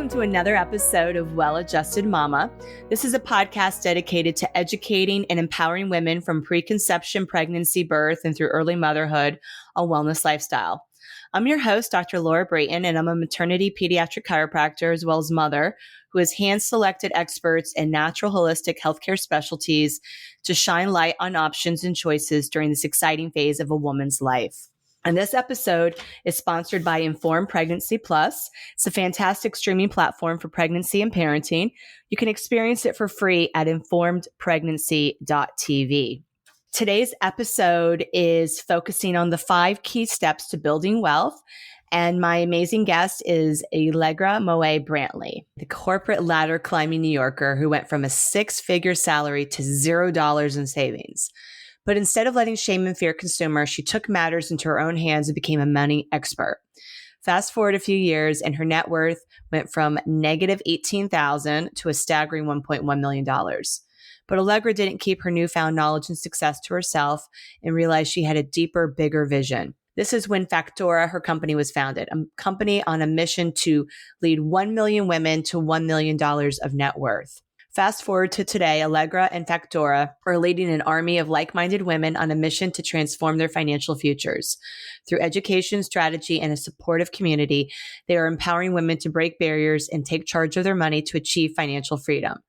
Welcome to another episode of Well-Adjusted Mama. This is a podcast dedicated to educating and empowering women from preconception, pregnancy, birth, and through early motherhood on wellness lifestyle. I'm your host, Dr. Laura Brayton, and I'm a maternity pediatric chiropractor as well as mother who has hand-selected experts in natural holistic healthcare specialties to shine light on options and choices during this exciting phase of a woman's life. And this episode is sponsored by Informed Pregnancy Plus. It's a fantastic streaming platform for pregnancy and parenting. You can experience it for free at informedpregnancy.tv. Today's episode is focusing on the 5 key steps to building wealth. And my amazing guest is Allegra Moet Brantly, the corporate ladder climbing New Yorker who went from a 6-figure salary to $0 in savings. But instead of letting shame and fear consume her, she took matters into her own hands and became a money expert. Fast forward a few years, and her net worth went from negative $18,000 to a staggering $1.1 million. But Allegra didn't keep her newfound knowledge and success to herself and realized she had a deeper, bigger vision. This is when Factora, her company, was founded, a company on a mission to lead 1 million women to $1 million of net worth. Fast forward to today, Allegra and Factora are leading an army of like-minded women on a mission to transform their financial futures. Through education, strategy, and a supportive community, they are empowering women to break barriers and take charge of their money to achieve financial freedom.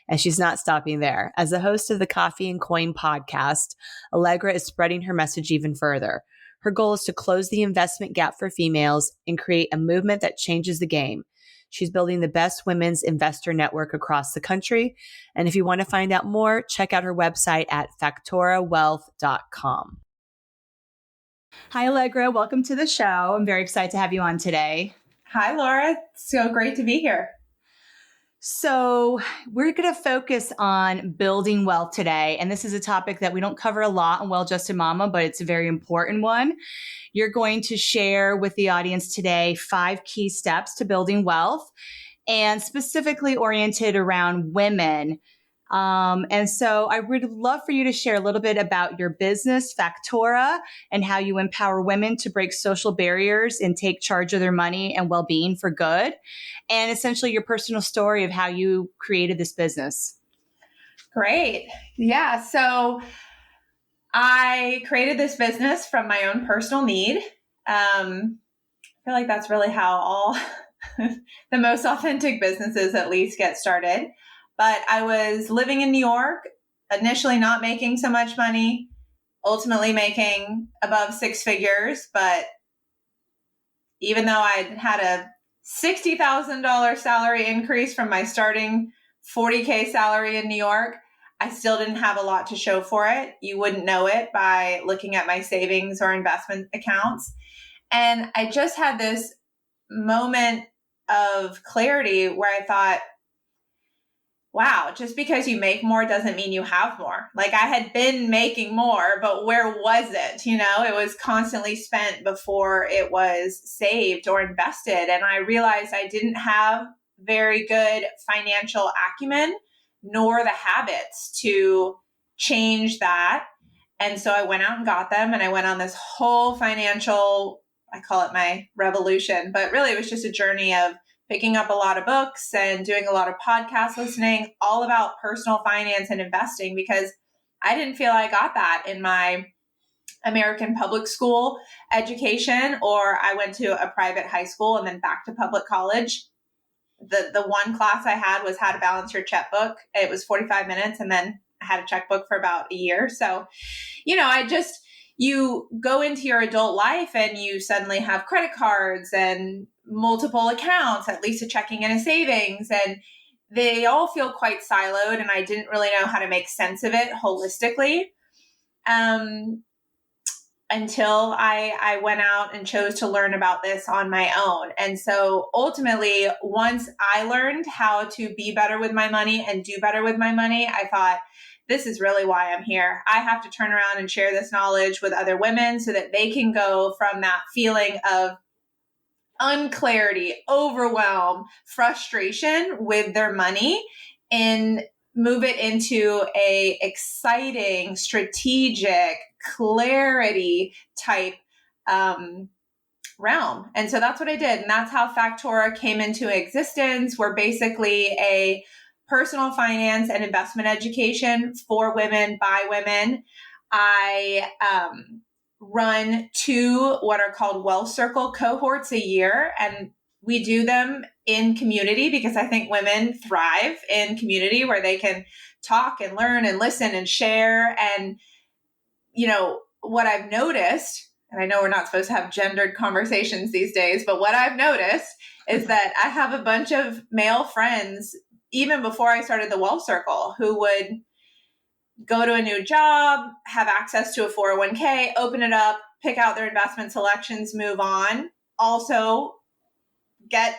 And she's not stopping there. As the host of the Coffee and Coin podcast, Allegra is spreading her message even further. Her goal is to close the investment gap for females and create a movement that changes the game. She's building the best women's investor network across the country. And if you want to find out more, check out her website at factorawealth.com. Hi, Allegra. Welcome to the show. I'm very excited to have you on today. Hi, Laura. So great to be here. So we're going to focus on building wealth today. And this is a topic that we don't cover a lot on Well-Adjusted Mama, but it's a very important one. You're going to share with the audience today 5 key steps to building wealth and specifically oriented around women. And so I would love for you to share a little bit about your business, Factora, and how you empower women to break social barriers and take charge of their money and well-being for good, and essentially your personal story of how you created this business. Great. Yeah. So I created this business from my own personal need. I feel like that's really how all the most authentic businesses at least get started. But I was living in New York, initially not making so much money, ultimately making above 6 figures. But even though I had a $60,000 salary increase from my starting $40K salary in New York, I still didn't have a lot to show for it. You wouldn't know it by looking at my savings or investment accounts. And I just had this moment of clarity where I thought, wow, just because you make more doesn't mean you have more. Like I had been making more, but where was it? You know, it was constantly spent before it was saved or invested. And I realized I didn't have very good financial acumen nor the habits to change that. And so I went out and got them, and I went on this whole financial, I call it my revolution, but really it was just a journey of picking up a lot of books and doing a lot of podcast listening, all about personal finance and investing, because I didn't feel I got that in my American public school education, or I went to a private high school and then back to public college. The one class I had was how to balance your checkbook. It was 45 minutes, and then I had a checkbook for about a year. So, you know, you go into your adult life and you suddenly have credit cards and multiple accounts, at least a checking and a savings, and they all feel quite siloed, and I didn't really know how to make sense of it holistically until I went out and chose to learn about this on my own. And so ultimately, once I learned how to be better with my money and do better with my money, I thought, this is really why I'm here. I have to turn around and share this knowledge with other women so that they can go from that feeling of unclarity, overwhelm, frustration with their money and move it into a exciting, strategic, clarity type realm. And so that's what I did. And that's how Factora came into existence. We're basically a personal finance and investment education for women by women. I run 2 what are called Wealth Circle cohorts a year. And we do them in community because I think women thrive in community where they can talk and learn and listen and share. And, what I've noticed, and I know we're not supposed to have gendered conversations these days, but what I've noticed is that I have a bunch of male friends, even before I started the Wealth Circle, who would go to a new job, have access to a 401k, open it up, pick out their investment selections, move on. Also get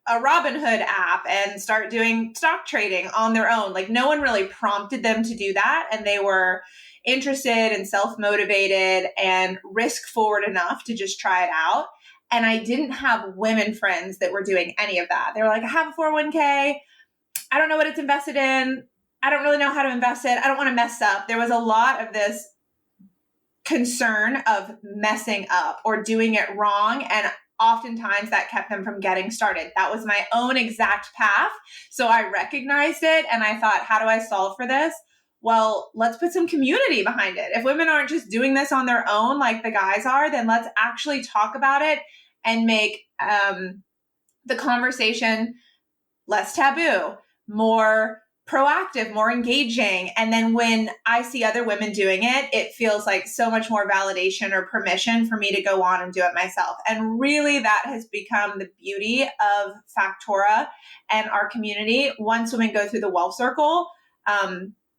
a Robinhood app and start doing stock trading on their own. Like no one really prompted them to do that. And they were interested and self-motivated and risk forward enough to just try it out. And I didn't have women friends that were doing any of that. They were like, I have a 401k. I don't know what it's invested in. I don't really know how to invest it. I don't want to mess up. There was a lot of this concern of messing up or doing it wrong. And oftentimes that kept them from getting started. That was my own exact path. So I recognized it and I thought, how do I solve for this? Well, let's put some community behind it. If women aren't just doing this on their own like the guys are, then let's actually talk about it and make the conversation less taboo, more proactive, more engaging. And then when I see other women doing it, it feels like so much more validation or permission for me to go on and do it myself. And really that has become the beauty of Factora and our community. Once women go through the Wealth Circle,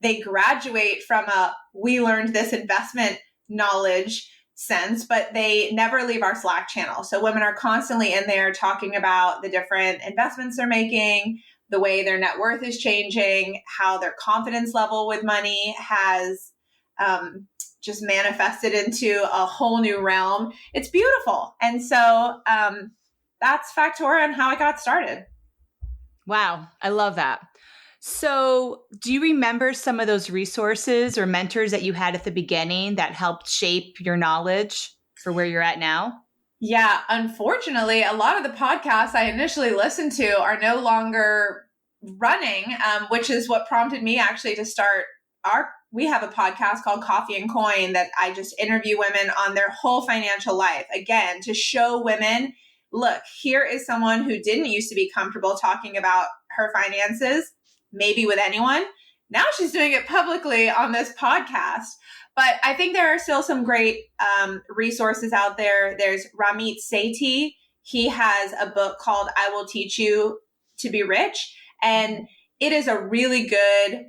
they graduate from we learned this investment knowledge sense, but they never leave our Slack channel. So women are constantly in there talking about the different investments they're making, the way their net worth is changing, how their confidence level with money has just manifested into a whole new realm. It's beautiful. And so that's Factora and how I got started. Wow. I love that. So do you remember some of those resources or mentors that you had at the beginning that helped shape your knowledge for where you're at now? Yeah, unfortunately, a lot of the podcasts I initially listened to are no longer running, which is what prompted me actually to start we have a podcast called Coffee and Coin that I just interview women on their whole financial life. Again, to show women, look, here is someone who didn't used to be comfortable talking about her finances, maybe with anyone. Now she's doing it publicly on this podcast. But I think there are still some great resources out there. There's Ramit Sethi. He has a book called I Will Teach You to Be Rich. And it is a really good,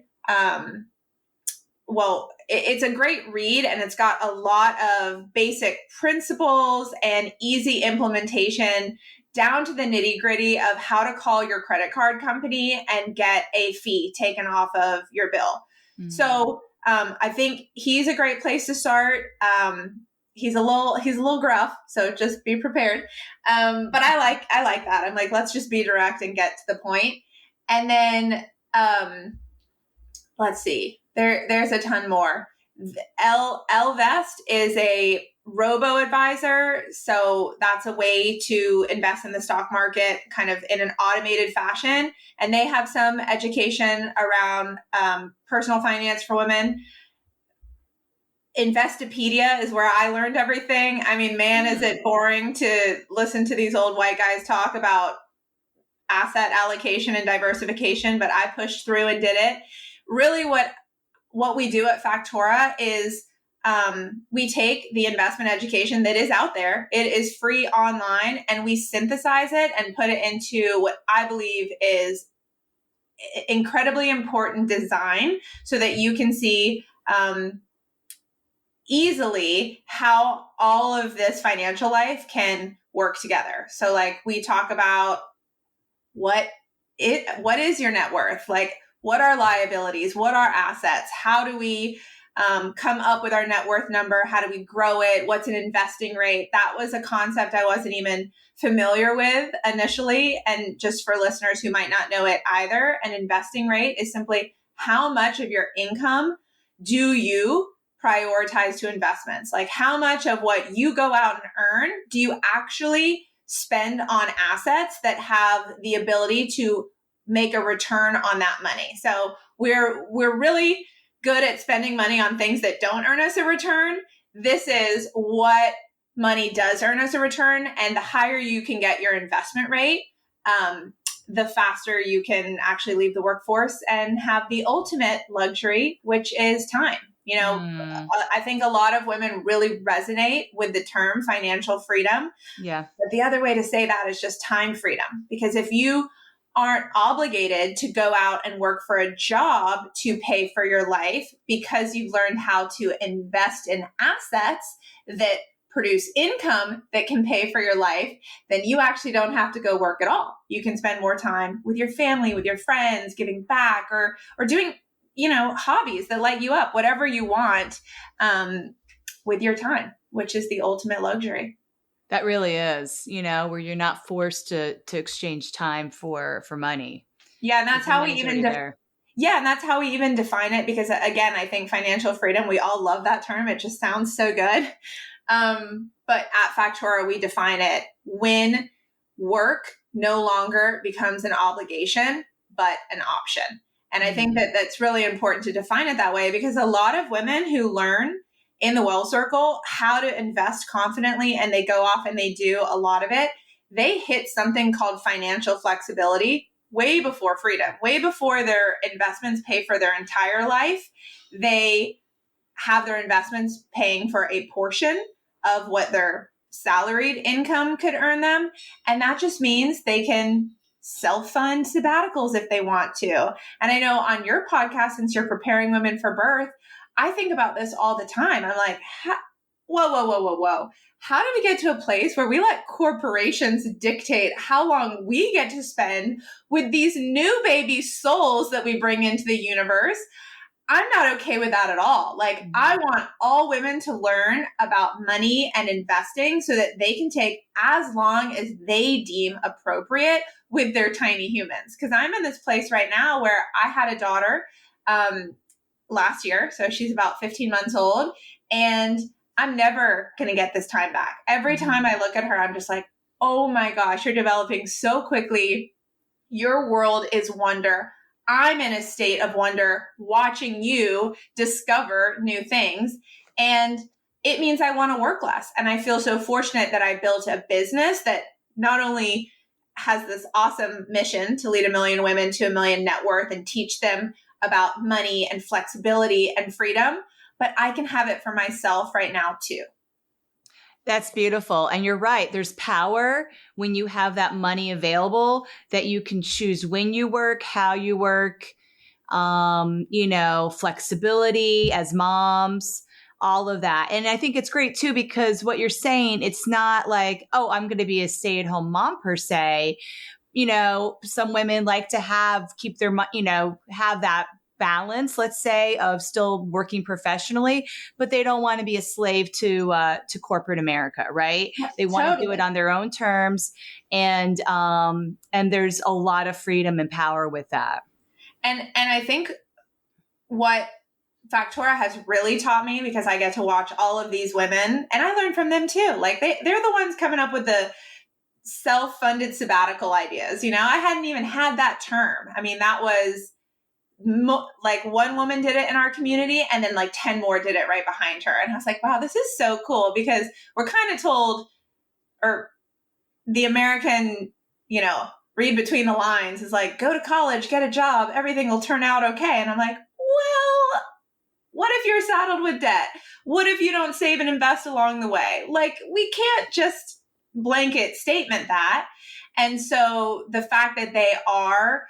it's a great read and it's got a lot of basic principles and easy implementation down to the nitty gritty of how to call your credit card company and get a fee taken off of your bill. Mm-hmm. So I think he's a great place to start. He's a little gruff, so just be prepared. But I like that. I'm like, let's just be direct and get to the point. And then let's see. There's a ton more. Ellevest is a robo-advisor. So that's a way to invest in the stock market kind of in an automated fashion. And they have some education around personal finance for women. Investopedia is where I learned everything. I mean, man, is it boring to listen to these old white guys talk about asset allocation and diversification, but I pushed through and did it. Really what we do at Factora is we take the investment education that is out there. It is free online and we synthesize it and put it into what I believe is incredibly important design so that you can see easily how all of this financial life can work together. So like we talk about what is your net worth? Like what are liabilities? What are assets? How do we come up with our net worth number? How do we grow it? What's an investing rate? That was a concept I wasn't even familiar with initially. And just for listeners who might not know it either, an investing rate is simply how much of your income do you prioritize to investments? Like, how much of what you go out and earn do you actually spend on assets that have the ability to make a return on that money? So we're really good at spending money on things that don't earn us a return. This is what money does earn us a return. And the higher you can get your investment rate, the faster you can actually leave the workforce and have the ultimate luxury, which is time. I think a lot of women really resonate with the term financial freedom. Yeah. But the other way to say that is just time freedom. Because if you aren't obligated to go out and work for a job to pay for your life because you've learned how to invest in assets that produce income that can pay for your life, then you actually don't have to go work at all. You can spend more time with your family, with your friends, giving back, or doing, hobbies that light you up, whatever you want, with your time, which is the ultimate luxury. That really is, where you're not forced to exchange time for money. Yeah. And that's how we even, and that's how we even define it. Because again, I think financial freedom, we all love that term. It just sounds so good. But at Factora, we define it when work no longer becomes an obligation, but an option. And I think that that's really important to define it that way, because a lot of women who learn in the Well Circle how to invest confidently and they go off and they do a lot of it, they hit something called financial flexibility way before freedom, way before their investments pay for their entire life. They have their investments paying for a portion of what their salaried income could earn them. And that just means they can self-fund sabbaticals if they want to. And I know on your podcast, since you're preparing women for birth, I think about this all the time. I'm like, whoa. How do we get to a place where we let corporations dictate how long we get to spend with these new baby souls that we bring into the universe? I'm not okay with that at all. Like, I want all women to learn about money and investing so that they can take as long as they deem appropriate with their tiny humans. Because I'm in this place right now where I had a daughter last year. So she's about 15 months old. And I'm never going to get this time back. Every time I look at her, I'm just like, oh my gosh, you're developing so quickly. Your world is wonder. I'm in a state of wonder watching you discover new things. And it means I want to work less. And I feel so fortunate that I built a business that not only has this awesome mission to lead 1 million women to 1 million net worth and teach them about money and flexibility and freedom, but I can have it for myself right now too. That's beautiful. And you're right. There's power when you have that money available that you can choose when you work, how you work, flexibility as moms, all of that. And I think it's great too, because what you're saying, it's not like, oh, I'm going to be a stay-at-home mom per se. Some women like to have that balance, let's say, of still working professionally, but they don't want to be a slave to corporate America, right? They want to do it on their own terms, and there's a lot of freedom and power with that. And I think what Factora has really taught me, because I get to watch all of these women, and I learn from them too. Like they're the ones coming up with the self-funded sabbatical ideas. I hadn't even had that term. I mean, that was like one woman did it in our community, and then like 10 more did it right behind her. And I was like, wow, this is so cool, because we're kind of told, or the American, read between the lines is like, go to college, get a job, everything will turn out okay. And I'm like, well, what if you're saddled with debt? What if you don't save and invest along the way? Like, we can't just blanket statement that. And so the fact that they are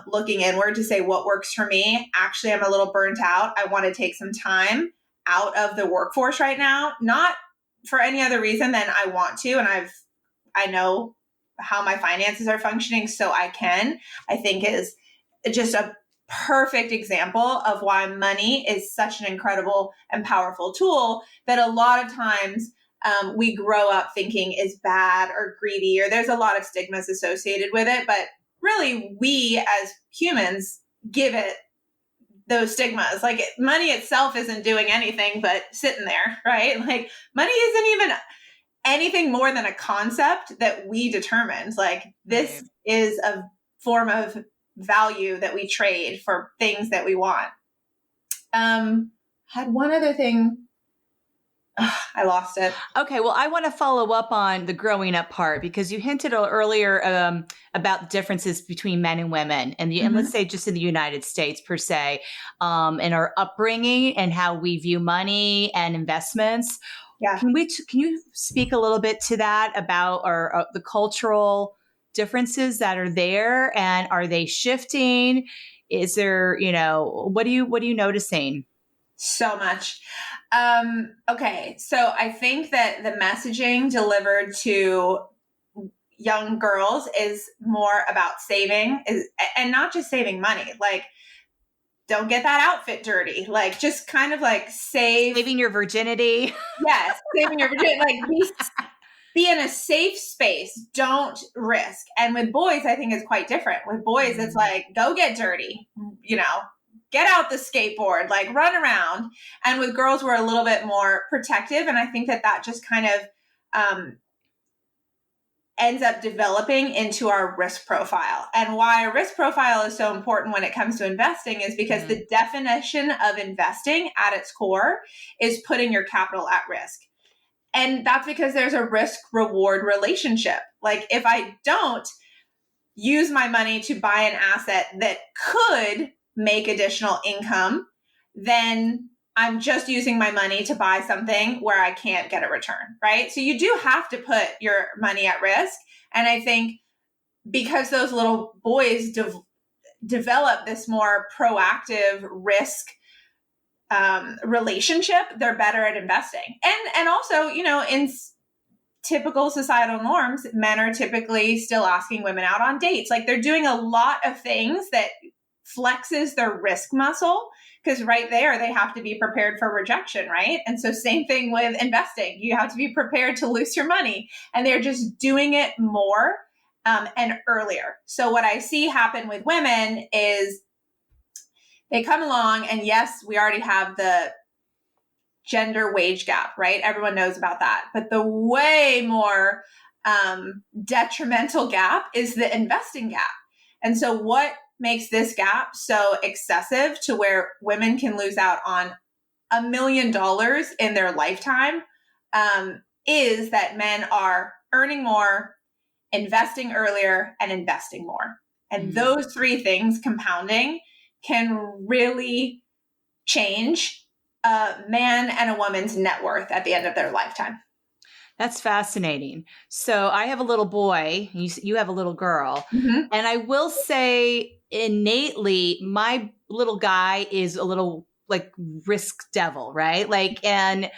looking inward to say what works for me. Actually, I'm a little burnt out. I want to take some time out of the workforce right now, not for any other reason than I want to. And I know how my finances are functioning, so I think is just a perfect example of why money is such an incredible and powerful tool that a lot of times we grow up thinking is bad or greedy, or there's a lot of stigmas associated with it. But really, we as humans give it those stigmas. Like money itself isn't doing anything but sitting there, right? Like money isn't even anything more than a concept that we determined. Like this is a form of value that we trade for things that we want. Had one other thing. I lost it. Okay. Well, I want to follow up on the growing up part because you hinted earlier about differences between men and women and let's say just in the United States per se, and our upbringing and how we view money and investments. Yeah. Can you speak a little bit to that about the cultural differences that are there, and are they shifting? Is there, what are you noticing? So much. Okay. So I think that the messaging delivered to young girls is more about saving and not just saving money. Like, don't get that outfit dirty. Like, just kind of like saving your virginity. Yes. Saving your virginity. Like be in a safe space. Don't risk. And with boys, I think it's quite different. With boys, it's like, go get dirty, get out the skateboard, like run around. And with girls, we're a little bit more protective. And I think that just kind of ends up developing into our risk profile. And why a risk profile is so important when it comes to investing is because the definition of investing at its core is putting your capital at risk. And that's because there's a risk reward relationship. Like if I don't use my money to buy an asset that could make additional income, then I'm just using my money to buy something where I can't get a return, right? So you do have to put your money at risk. And I think because those little boys develop this more proactive risk relationship, they're better at investing. And also, in typical societal norms, men are typically still asking women out on dates. Like they're doing a lot of things that flexes their risk muscle, because right there they have to be prepared for rejection, right? And so same thing with investing. You have to be prepared to lose your money, and they're just doing it more and earlier. So what I see happen with women is they come along, and yes, we already have the gender wage gap, right? Everyone knows about that. But the way more detrimental gap is the investing gap. And so what makes this gap so excessive to where women can lose out on $1 million in their lifetime is that men are earning more, investing earlier, and investing more. And those three things compounding can really change a man and a woman's net worth at the end of their lifetime. That's fascinating. So I have a little boy, you have a little girl, and I will say innately, my little guy is a little like risk devil, right? Like, and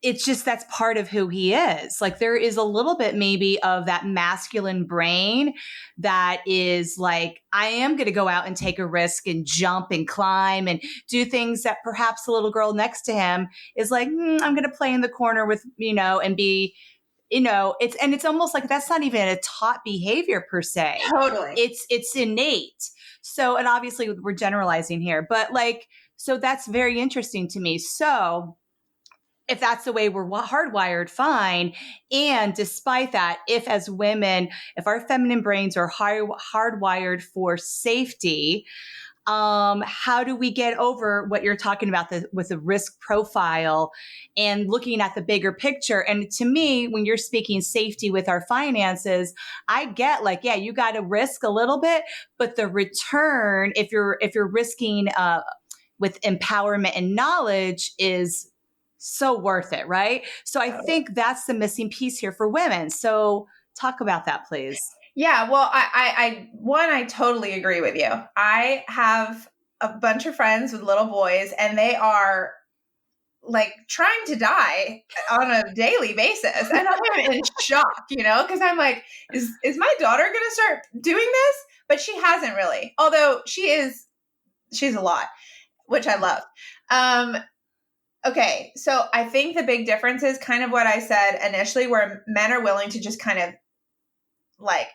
it's just, that's part of who he is. Like there is a little bit maybe of that masculine brain that is like, I am going to go out and take a risk and jump and climb and do things that perhaps the little girl next to him is like, I'm going to play in the corner with, and be, it's almost like that's not even a taught behavior per se. Totally. It's innate. So, and obviously we're generalizing here, but like, so that's very interesting to me. So if that's the way we're hardwired, fine. And despite that, if as women, if our feminine brains are hardwired for safety, how do we get over what you're talking about with the risk profile and looking at the bigger picture? And to me, when you're speaking safety with our finances, I get like, yeah, you got to risk a little bit, but the return, if you're risking with empowerment and knowledge, is so worth it, right? So I think that's the missing piece here for women. So talk about that, please. Yeah, well, I totally agree with you. I have a bunch of friends with little boys, and they are like trying to die on a daily basis. And I'm in shock, because I'm like, is my daughter going to start doing this? But she hasn't really, although she's a lot, which I love. Okay, so I think the big difference is kind of what I said initially, where men are willing to just kind of like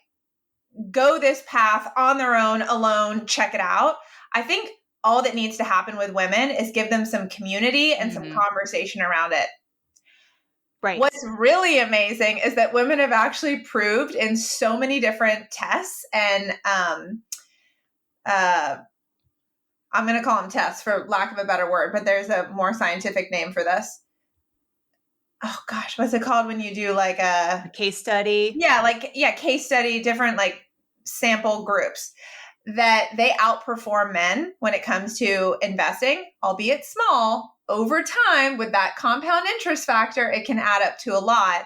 go this path on their own, alone, check it out. I think all that needs to happen with women is give them some community and some Mm-hmm. conversation around it. Right. What's really amazing is that women have actually proved in so many different tests and I'm going to call them tests for lack of a better word, but there's a more scientific name for this. Oh gosh, what's it called when you do like A case study? Case study, different like sample groups, that they outperform men when it comes to investing, albeit small, over time with that compound interest factor, it can add up to a lot.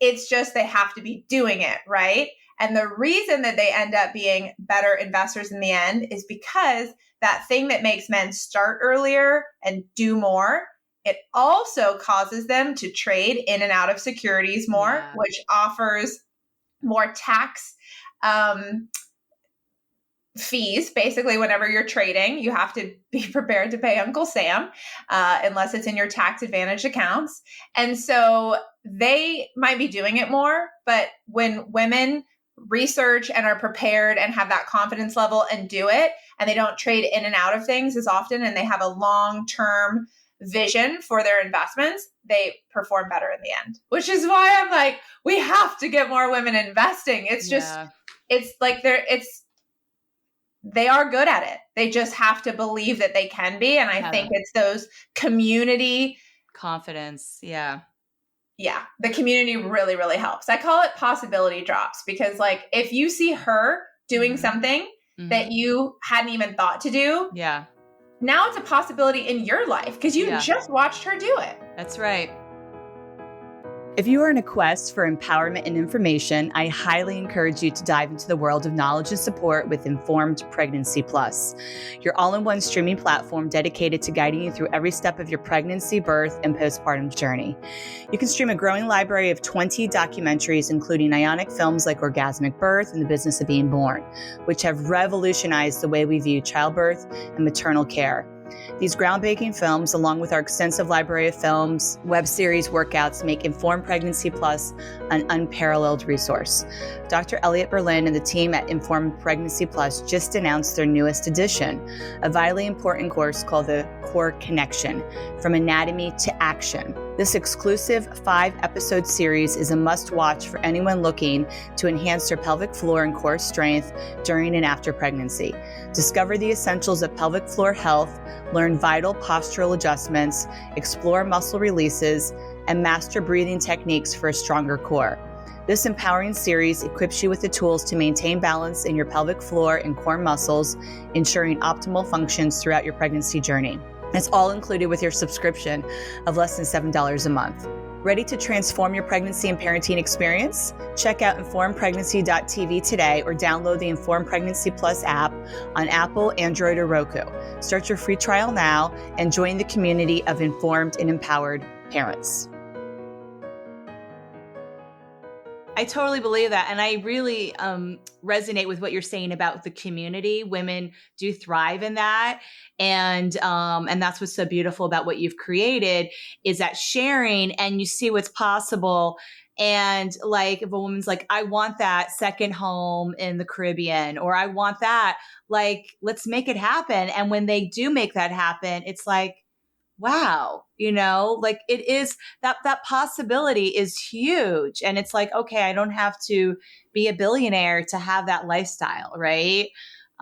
It's just they have to be doing it, right? And the reason that they end up being better investors in the end is because that thing that makes men start earlier and do more, it also causes them to trade in and out of securities more, which offers more tax fees. Basically, whenever you're trading, you have to be prepared to pay Uncle Sam, unless it's in your tax advantaged accounts. And so they might be doing it more, but when women research and are prepared and have that confidence level and do it, and they don't trade in and out of things as often, and they have a long-term vision for their investments, they perform better in the end, which is why I'm like, we have to get more women investing. It's just, it's like they are good at it. They just have to believe that they can be. And I think it's those community confidence. Yeah. Yeah. The community really, really helps. I call it possibility drops, because like if you see her doing something that you hadn't even thought to do. Yeah. Now it's a possibility in your life because you just watched her do it. That's right. If you are in a quest for empowerment and information, I highly encourage you to dive into the world of knowledge and support with Informed Pregnancy Plus, your all-in-one streaming platform dedicated to guiding you through every step of your pregnancy, birth, and postpartum journey. You can stream a growing library of 20 documentaries, including ionic films like Orgasmic Birth and The Business of Being Born, which have revolutionized the way we view childbirth and maternal care. These groundbreaking films, along with our extensive library of films, web series, workouts, make Informed Pregnancy Plus an unparalleled resource. Dr. Elliot Berlin and the team at Informed Pregnancy Plus just announced their newest edition, a vitally important course called the Core Connection, From Anatomy to Action. This exclusive 5-episode series is a must-watch for anyone looking to enhance their pelvic floor and core strength during and after pregnancy. Discover the essentials of pelvic floor health, learn vital postural adjustments, explore muscle releases, and master breathing techniques for a stronger core. This empowering series equips you with the tools to maintain balance in your pelvic floor and core muscles, ensuring optimal functions throughout your pregnancy journey. It's all included with your subscription of less than $7 a month. Ready to transform your pregnancy and parenting experience? Check out informedpregnancy.tv today or download the Informed Pregnancy Plus app on Apple, Android, or Roku. Start your free trial now and join the community of informed and empowered parents. I totally believe that. And I really resonate with what you're saying about the community. Women do thrive in that. And that's what's so beautiful about what you've created is that sharing and you see what's possible. And like if a woman's like, I want that second home in the Caribbean, or I want that, like, let's make it happen. And when they do make that happen, it's like, wow, like it is that possibility is huge. And it's like, okay, I don't have to be a billionaire to have that lifestyle. Right.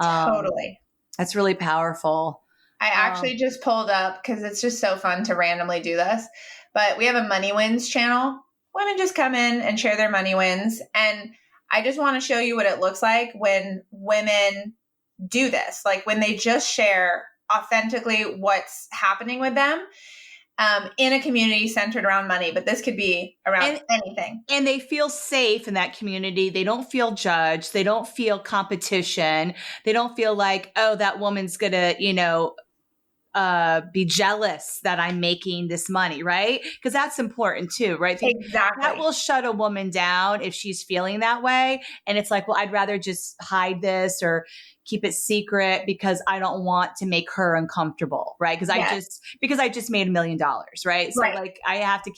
Totally. That's really powerful. I actually just pulled up because it's just so fun to randomly do this, but we have a money wins channel. Women just come in and share their money wins. And I just want to show you what it looks like when women do this. Like when they just share authentically what's happening with them in a community centered around money, but this could be around anything. And they feel safe in that community. They don't feel judged. They don't feel competition. They don't feel like, oh, that woman's gonna, be jealous that I'm making this money, right? Because that's important too, right? Exactly. That will shut a woman down if she's feeling that way. And it's like, well, I'd rather just hide this or keep it secret because I don't want to make her uncomfortable, right? Because I just made $1 million, right? So like I have to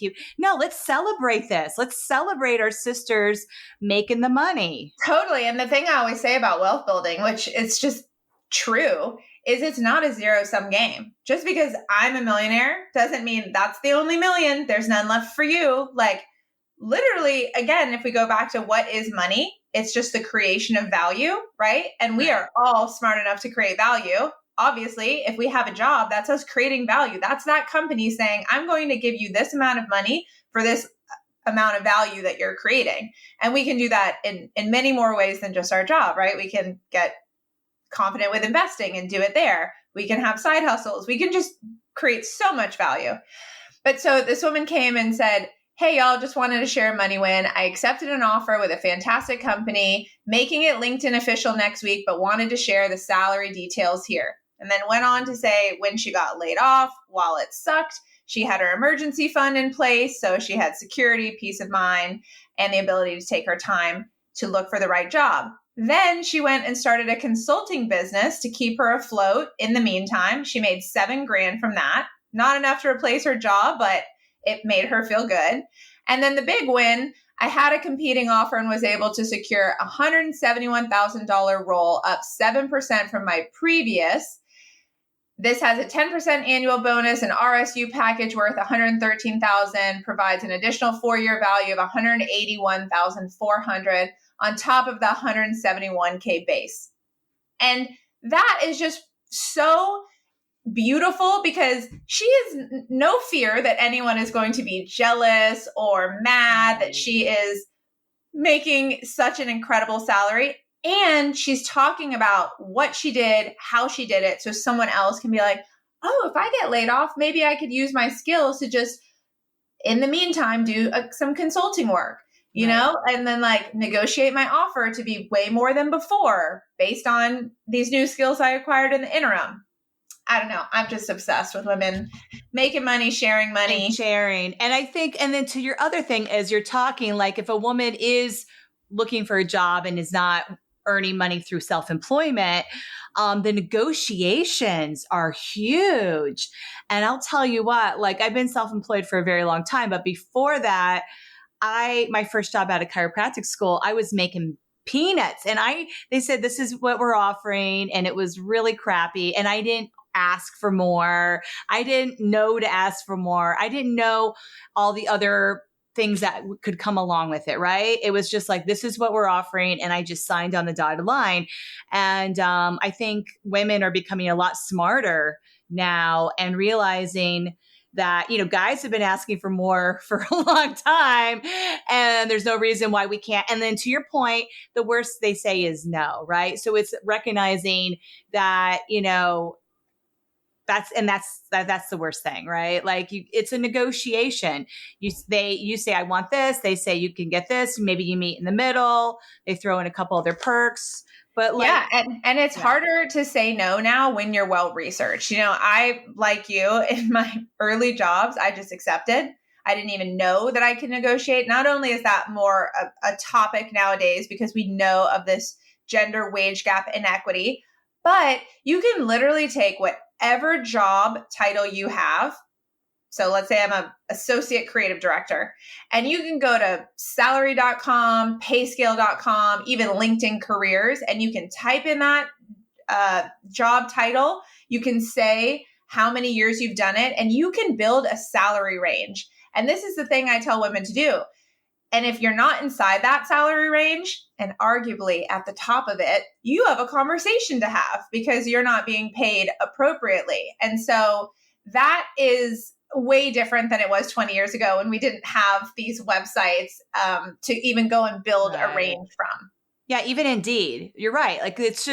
let's celebrate this. Let's celebrate our sisters making the money. Totally. And the thing I always say about wealth building, which is just true is it's not a zero-sum game. Just because I'm a millionaire doesn't mean that's the only million. There's none left for you. Like, literally, again, if we go back to what is money, it's just the creation of value, right? And we are all smart enough to create value. Obviously, if we have a job, that's us creating value. That's that company saying, I'm going to give you this amount of money for this amount of value that you're creating. And we can do that in many more ways than just our job, right? We can get confident with investing and do it there. We can have side hustles. We can just create so much value. But so this woman came and said, hey, y'all, just wanted to share a money win. I accepted an offer with a fantastic company, making it LinkedIn official next week, but wanted to share the salary details here. And then went on to say when she got laid off, while it sucked, she had her emergency fund in place. So she had security, peace of mind, and the ability to take her time to look for the right job. Then she went and started a consulting business to keep her afloat. In the meantime, she made $7,000 from that. Not enough to replace her job, but it made her feel good. And then the big win, I had a competing offer and was able to secure a $171,000 role, up 7% from my previous. This has a 10% annual bonus, an RSU package worth $113,000, provides an additional 4-year value of $181,400 on top of the $171K base. And that is just so beautiful because she has no fear that anyone is going to be jealous or mad that she is making such an incredible salary. And she's talking about what she did, how she did it. So someone else can be like, oh, if I get laid off, maybe I could use my skills to just, in the meantime, do some consulting work, you know, and then like negotiate my offer to be way more than before based on these new skills I acquired in the interim. I don't know. I'm just obsessed with women making money, sharing money. And sharing. And I think, and then to your other thing is you're talking like if a woman is looking for a job and is not earning money through self-employment, the negotiations are huge. And I'll tell you what, like I've been self-employed for a very long time, but before that, my first job out of chiropractic school, I was making peanuts. And they said, this is what we're offering. And it was really crappy. And I didn't ask for more. I didn't know to ask for more. I didn't know all the other things that could come along with it, right? It was just like, this is what we're offering. And I just signed on the dotted line. And I think women are becoming a lot smarter now and realizing that, you know, guys have been asking for more for a long time and there's no reason why we can't. And then to your point, the worst they say is no, right? So it's recognizing that, you know, that's the worst thing, right? Like it's a negotiation. You say, I want this. They say you can get this. Maybe you meet in the middle. They throw in a couple other perks. But like, yeah, and it's harder to say no now when you're well researched. You know, I, like you, in my early jobs, I just accepted. I didn't even know that I could negotiate. Not only is that more a topic nowadays because we know of this gender wage gap inequity, but you can literally take whatever job title you have. So let's say I'm an associate creative director and you can go to salary.com, payscale.com, even LinkedIn careers, and you can type in that job title. You can say how many years you've done it and you can build a salary range. And this is the thing I tell women to do. And if you're not inside that salary range and arguably at the top of it, you have a conversation to have because you're not being paid appropriately. And so that is way different than it was 20 years ago when we didn't have these websites to even go and build a range from. Yeah, even Indeed. You're right. Like it's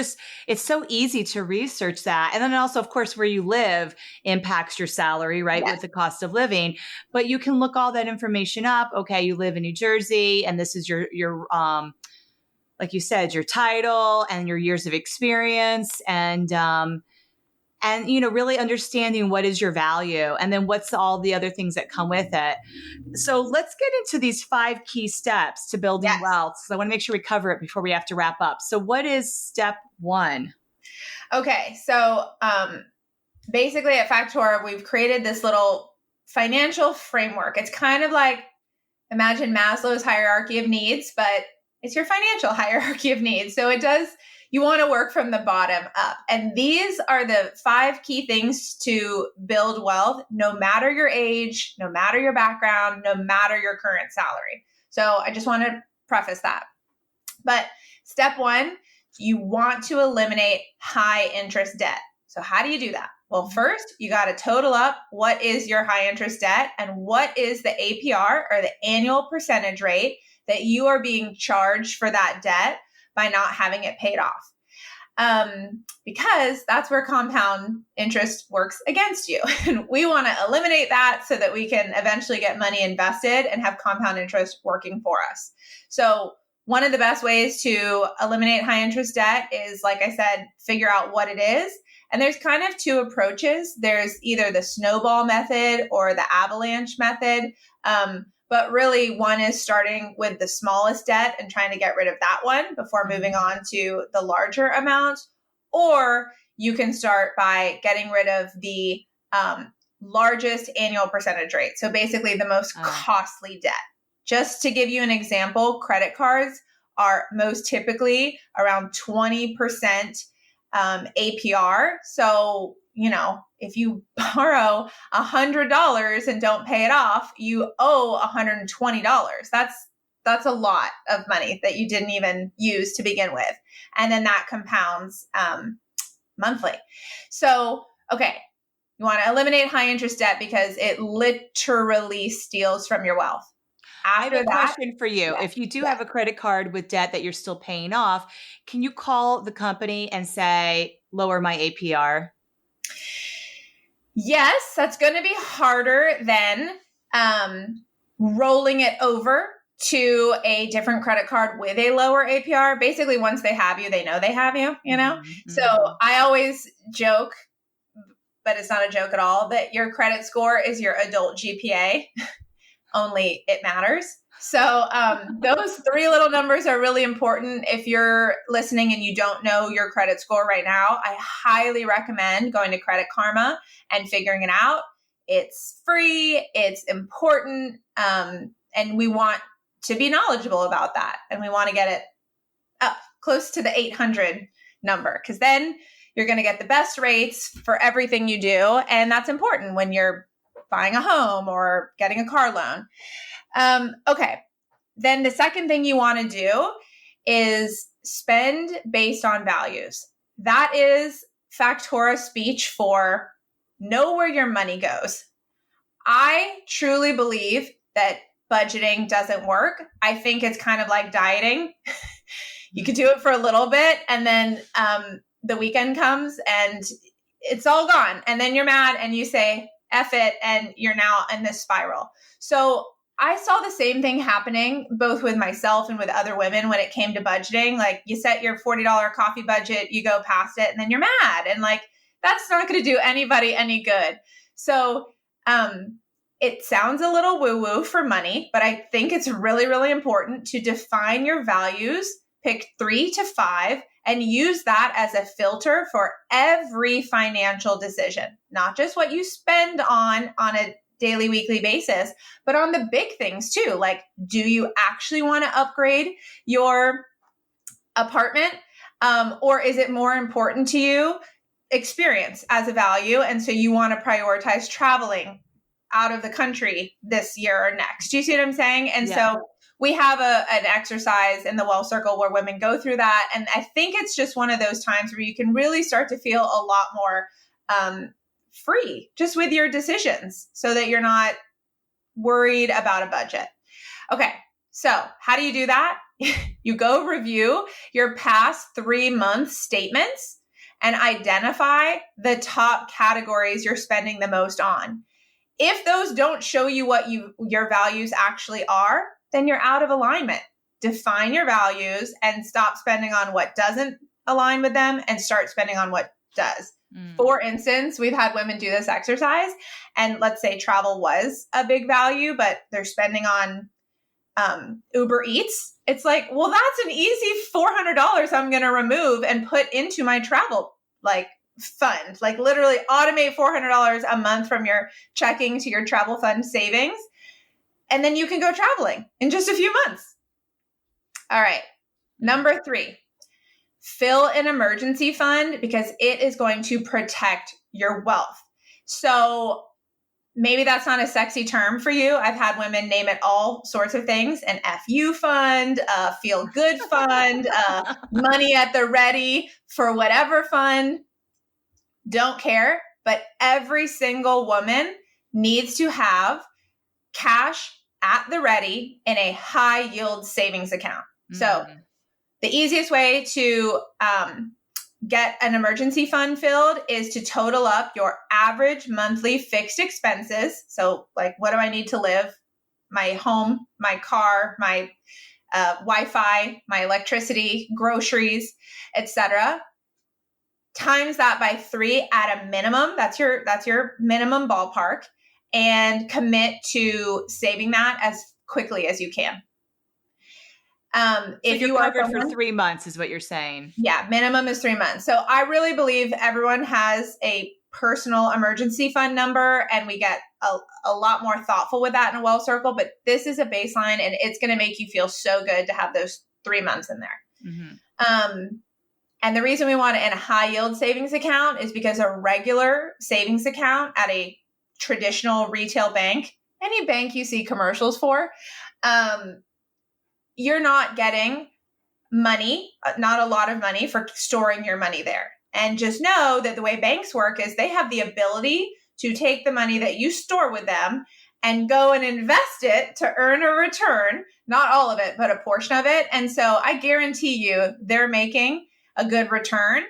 so easy to research that. And then also, of course, where you live impacts your salary, right? With the cost of living. But you can look all that information up. Okay, you live in New Jersey and this is your like you said, your title and your years of experience and, you know, really understanding what is your value and then what's all the other things that come with it. So let's get into these 5 key steps to building wealth. So I want to make sure we cover it before we have to wrap up. So what is step 1? Okay. So basically at Factora, we've created this little financial framework. It's kind of like, imagine Maslow's hierarchy of needs, but it's your financial hierarchy of needs. So it does, You want to work from the bottom up. And these are the 5 key things to build wealth, no matter your age, no matter your background, no matter your current salary. So I just want to preface that. But step 1, you want to eliminate high interest debt. So how do you do that? Well, first, you got to total up what is your high interest debt and what is the APR, or the annual percentage rate, that you are being charged for that debt by not having it paid off. Because that's where compound interest works against you. And we want to eliminate that so that we can eventually get money invested and have compound interest working for us. So one of the best ways to eliminate high interest debt is, like I said, figure out what it is. And there's kind of 2 approaches. There's either the snowball method or the avalanche method. But really, one is starting with the smallest debt and trying to get rid of that one before moving on to the larger amount. Or you can start by getting rid of the largest annual percentage rate. So basically the most costly debt. Just to give you an example, credit cards are most typically around 20% APR. So, if you borrow $100 and don't pay it off, you owe $120. That's a lot of money that you didn't even use to begin with. And then that compounds monthly. So, okay, you want to eliminate high interest debt because it literally steals from your wealth. I have a question for you. If you do have a credit card with debt that you're still paying off, can you call the company and say, lower my APR? Yes, that's going to be harder than rolling it over to a different credit card with a lower APR. Basically, once they have you, they know they have you, Mm-hmm. So I always joke, but it's not a joke at all, that your credit score is your adult GPA. Only it matters. So those 3 little numbers are really important. If you're listening and you don't know your credit score right now, I highly recommend going to Credit Karma and figuring it out. It's free, it's important, and we want to be knowledgeable about that. And we want to get it up close to the 800 number, because then you're going to get the best rates for everything you do. And that's important when you're buying a home or getting a car loan. Okay. Then the second thing you want to do is spend based on values. That is Factora speech for know where your money goes. I truly believe that budgeting doesn't work. I think it's kind of like dieting. You could do it for a little bit, and then the weekend comes and it's all gone. And then you're mad and you say, F it, and you're now in this spiral. So I saw the same thing happening both with myself and with other women when it came to budgeting. Like, you set your $40 coffee budget, you go past it, and then you're mad. And that's not going to do anybody any good. So it sounds a little woo-woo for money, but I think it's really, really important to define your values, pick 3 to 5, and use that as a filter for every financial decision, not just what you spend on a daily, weekly basis, but on the big things too. Like, do you actually want to upgrade your apartment? Or is it more important to you experience as a value? And so you want to prioritize traveling out of the country this year or next. Do you see what I'm saying? And so we have an exercise in the Well Circle where women go through that. And I think it's just one of those times where you can really start to feel a lot more free just with your decisions so that you're not worried about a budget. Okay, so how do you do that? You go review your past 3 month statements and identify the top categories you're spending the most on. If those don't show you what your values actually are, then you're out of alignment. Define your values and stop spending on what doesn't align with them and start spending on what does. For instance, we've had women do this exercise, and let's say travel was a big value, but they're spending on Uber Eats. It's like, well, that's an easy $400 I'm going to remove and put into my travel fund. Like, literally automate $400 a month from your checking to your travel fund savings. And then you can go traveling in just a few months. All right. Number 3, fill an emergency fund because it is going to protect your wealth. So maybe that's not a sexy term for you. I've had women name it all sorts of things: an FU fund, a feel good fund, money at the ready for whatever fund. Don't care. But every single woman needs to have cash at the ready in a high yield savings account. So the easiest way to get an emergency fund filled is to total up your average monthly fixed expenses. So like, what do I need to live? My home, my car, my Wi-Fi, my electricity, groceries, etc. Times that by 3 at a minimum. That's your minimum ballpark, and commit to saving that as quickly as you can. If you are covered for 3 months is what you're saying. Yeah, minimum is 3 months. So I really believe everyone has a personal emergency fund number, and we get a lot more thoughtful with that in a wealth circle. But this is a baseline, and it's going to make you feel so good to have those 3 months in there. And the reason we want it in a high yield savings account is because a regular savings account at a traditional retail bank, any bank you see commercials for, you're not getting money, not a lot of money for storing your money there. And just know that the way banks work is they have the ability to take the money that you store with them and go and invest it to earn a return, not all of it, but a portion of it. And so I guarantee you they're making a good return.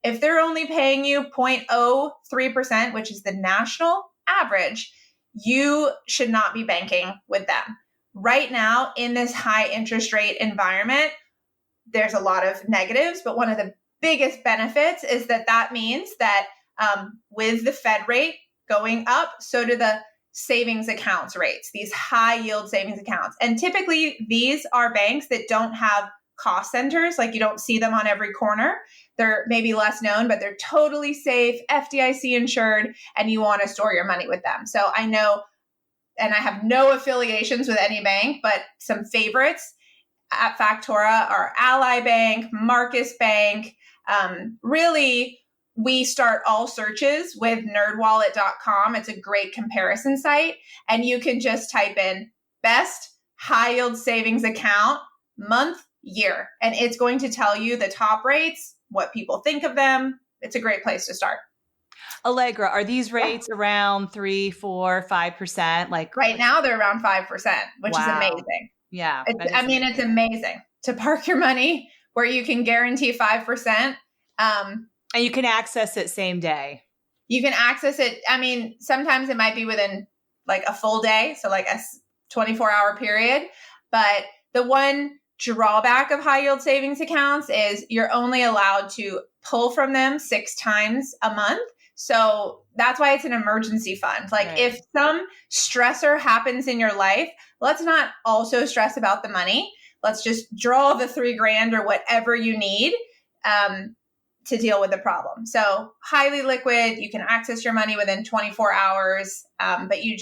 If they're only paying you 0.03%, which is the national average, you should not be banking with them. Right now, in this high interest rate environment, there's a lot of negatives, but one of the biggest benefits is that means that with the Fed rate going up, so do the savings accounts rates, these high yield savings accounts. And typically these are banks that don't have cost centers. Like, you don't see them on every corner. They're maybe less known, but they're totally safe, FDIC insured, and you want to store your money with them. So I know, and I have no affiliations with any bank, but some favorites at Factora are Ally Bank, Marcus Bank. Really, we start all searches with nerdwallet.com. It's a great comparison site. And you can just type in best high yield savings account month, year, and it's going to tell you the top rates, what people think of them. It's a great place to start. Allegra, are these rates around 3%, 4%, 5%? Like right now they're around 5%, which is amazing. Yeah. It's amazing to park your money where you can guarantee 5%. And you can access it same day. You can access it. I mean, sometimes it might be within like a full day. So like a 24-hour period. But the one drawback of high yield savings accounts is you're only allowed to pull from them 6 times a month. So that's why it's an emergency fund. Like if some stressor happens in your life, let's not also stress about the money. Let's just draw the $3,000 or whatever you need to deal with the problem. So highly liquid, you can access your money within 24 hours, but you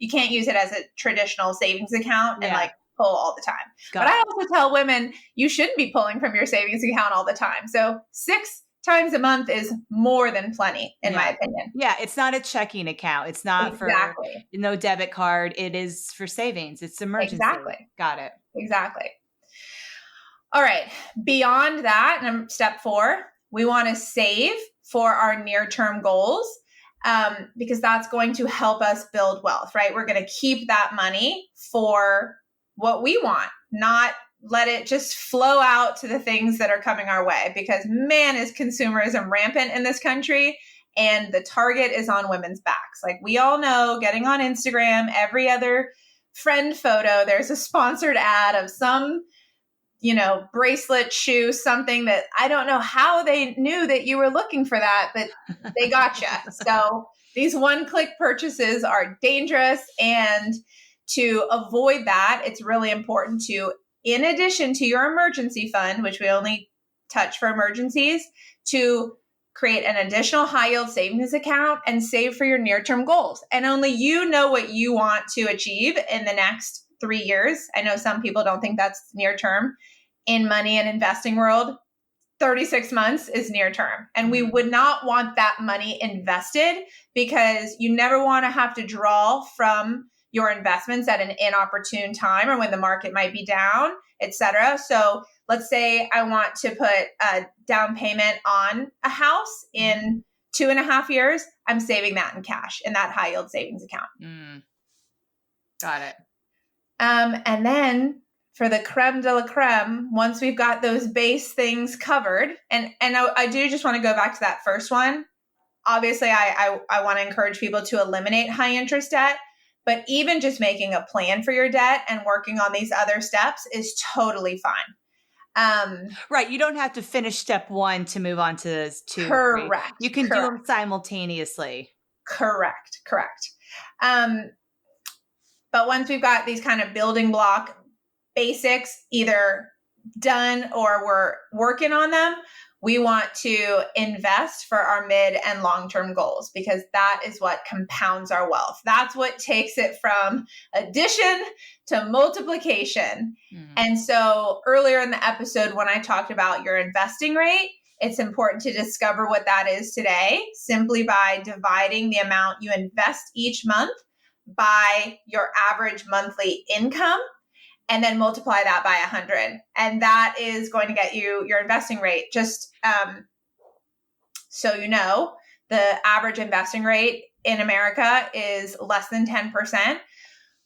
can't use it as a traditional savings account and like pull all the time. But I also tell women you shouldn't be pulling from your savings account all the time. So 6 times a month is more than plenty, in my opinion. Yeah, it's not a checking account. It's not for no debit card. It is for savings. It's emergency. Exactly. Got it. Exactly. All right. Beyond that, step 4, we want to save for our near-term goals because that's going to help us build wealth, right? We're going to keep that money for what we want, not let it just flow out to the things that are coming our way, because man, is consumerism rampant in this country, and the target is on women's backs. Like we all know, getting on Instagram, every other friend photo, there's a sponsored ad of some, bracelet, shoe, something that I don't know how they knew that you were looking for that, but they got you. So these one-click purchases are dangerous, and to avoid that, it's really important to, in addition to your emergency fund, which we only touch for emergencies, to create an additional high yield savings account and save for your near-term goals. And only you know what you want to achieve in the next 3 years. I know some people don't think that's near term. In money and investing world, 36 months is near term. And we would not want that money invested because you never want to have to draw from your investments at an inopportune time or when the market might be down, et cetera. So let's say I want to put a down payment on a house in 2.5 years. I'm saving that in cash in that high yield savings account. Got it. And then for the creme de la creme, once we've got those base things covered, and I do just want to go back to that first one. Obviously, I want to encourage people to eliminate high interest debt, but even just making a plan for your debt and working on these other steps is totally fine. Right. You don't have to finish step 1 to move on to 2. Correct. You can do them simultaneously. Correct. But once we've got these kind of building block basics either done or we're working on them, we want to invest for our mid and long-term goals because that is what compounds our wealth. That's what takes it from addition to multiplication. And so earlier in the episode, when I talked about your investing rate, it's important to discover what that is today simply by dividing the amount you invest each month by your average monthly income and then multiply that by 100. And that is going to get you your investing rate. Just so you know, the average investing rate in America is less than 10%,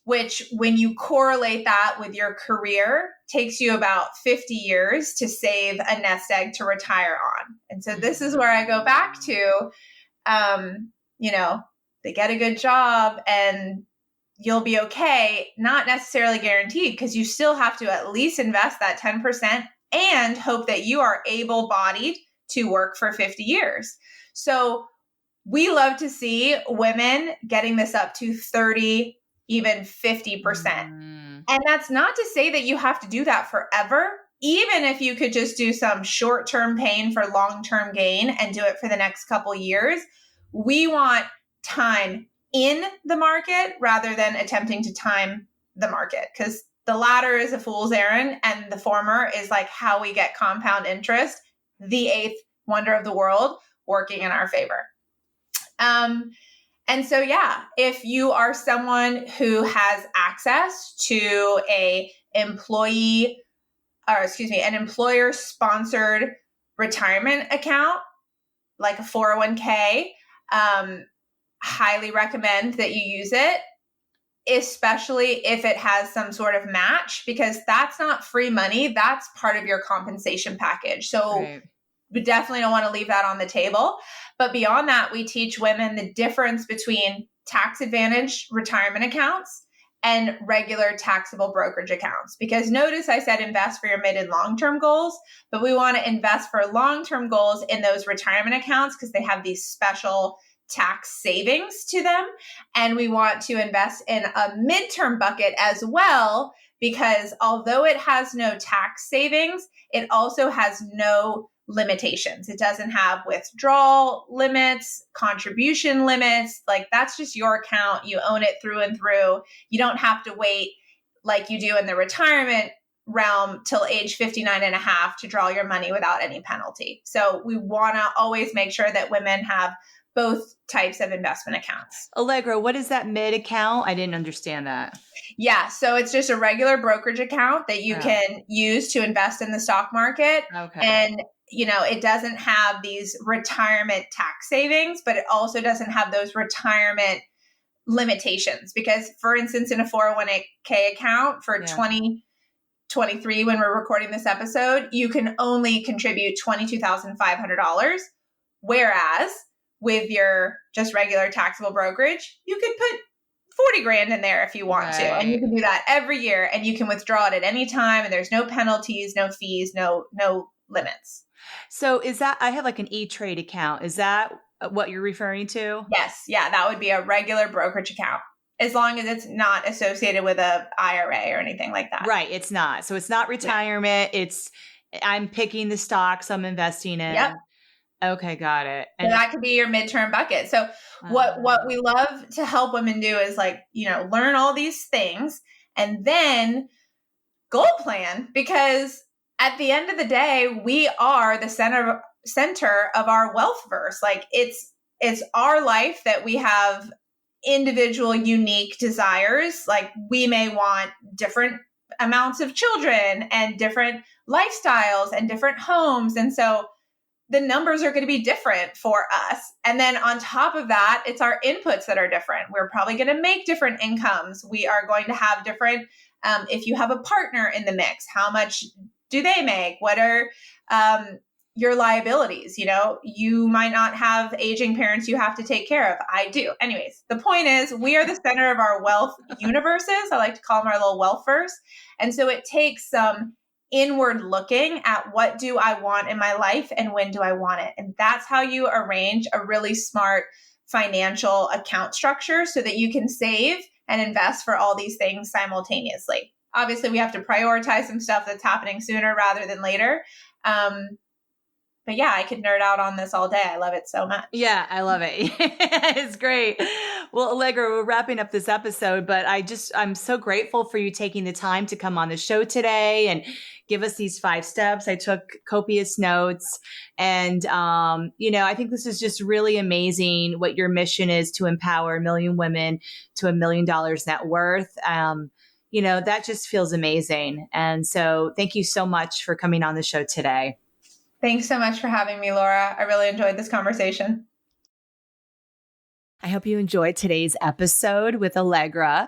which when you correlate that with your career, takes you about 50 years to save a nest egg to retire on. And so this is where I go back to, they get a good job and you'll be okay, not necessarily guaranteed because you still have to at least invest that 10% and hope that you are able-bodied to work for 50 years. So we love to see women getting this up to 30, even 50%. And that's not to say that you have to do that forever. Even if you could just do some short-term pain for long-term gain and do it for the next couple years, we want time in the market rather than attempting to time the market because the latter is a fool's errand and the former is like how we get compound interest, the eighth wonder of the world, working in our favor. And so, if you are someone who has access to an employer-sponsored retirement account, like a 401k, highly recommend that you use it, especially if it has some sort of match, because that's not free money. That's part of your compensation package. So we definitely don't want to leave that on the table. But beyond that, we teach women the difference between tax advantage retirement accounts and regular taxable brokerage accounts. Because notice I said invest for your mid and long-term goals, but we want to invest for long-term goals in those retirement accounts because they have these special tax savings to them. And we want to invest in a midterm bucket as well, because although it has no tax savings, it also has no limitations. It doesn't have withdrawal limits, contribution limits. Like that's just your account. You own it through and through. You don't have to wait like you do in the retirement realm till age 59 and a half to draw your money without any penalty. So we want to always make sure that women have both types of investment accounts. Allegra, what is that mid account? I didn't understand that. Yeah. So it's just a regular brokerage account that you can use to invest in the stock market. Okay. And, it doesn't have these retirement tax savings, but it also doesn't have those retirement limitations. Because, for instance, in a 401k account for 2023, when we're recording this episode, you can only contribute $22,500. Whereas with your just regular taxable brokerage, you could put 40 grand in there if you want to. And you can do that every year and you can withdraw it at any time. And there's no penalties, no fees, no limits. So is that, I have like an E-Trade account. Is that what you're referring to? Yes. Yeah. That would be a regular brokerage account as long as it's not associated with a IRA or anything like that. Right. It's not. So it's not retirement. Yeah. I'm picking the stocks I'm investing in. Yep. Okay, got it. And so that could be your midterm bucket. So what we love to help women do is learn all these things and then goal plan, because at the end of the day, we are the center of our wealth verse. Like it's our life that we have individual unique desires. Like we may want different amounts of children and different lifestyles and different homes. And so the numbers are going to be different for us. And then on top of that, it's our inputs that are different. We're probably going to make different incomes. We are going to have different, if you have a partner in the mix, how much do they make? What are your liabilities? You know, you might not have aging parents you have to take care of. I do. Anyways, the point is we are the center of our wealth universes. I like to call them our little wealth verse. And so it takes some inward looking at what do I want in my life and when do I want it. And that's how you arrange a really smart financial account structure so that you can save and invest for all these things simultaneously. Obviously, we have to prioritize some stuff that's happening sooner rather than later. But yeah, I could nerd out on this all day. I love it so much. Yeah, I love it. It's great. Well, Allegra, we're wrapping up this episode, but I'm so grateful for you taking the time to come on the show today and give us these 5 steps. I took copious notes and, I think this is just really amazing what your mission is to empower 1 million women to $1 million net worth. That just feels amazing. And so thank you so much for coming on the show today. Thanks so much for having me, Laura. I really enjoyed this conversation. I hope you enjoyed today's episode with Allegra.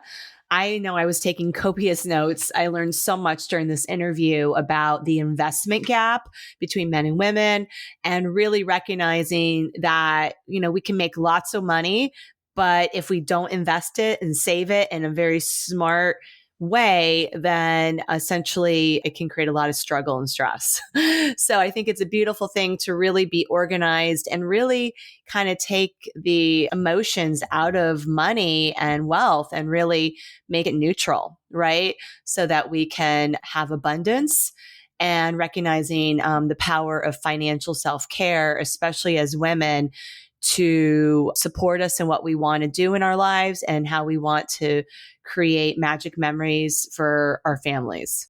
I know I was taking copious notes. I learned so much during this interview about the investment gap between men and women and really recognizing that, we can make lots of money, but if we don't invest it and save it in a very smart way, then essentially it can create a lot of struggle and stress. So I think it's a beautiful thing to really be organized and really kind of take the emotions out of money and wealth and really make it neutral, right? So that we can have abundance and recognizing the power of financial self-care, especially as women, to support us in what we want to do in our lives and how we want to create magic memories for our families.